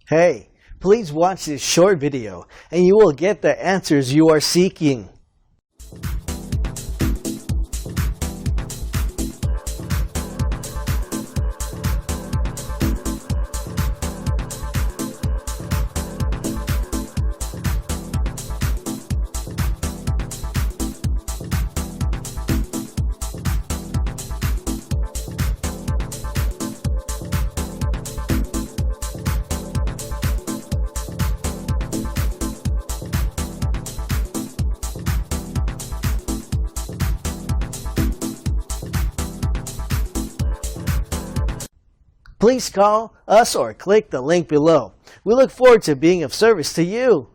Hey, please watch this short video and you will get the answers you are seeking. Please call us or click the link below. We look forward to being of service to you.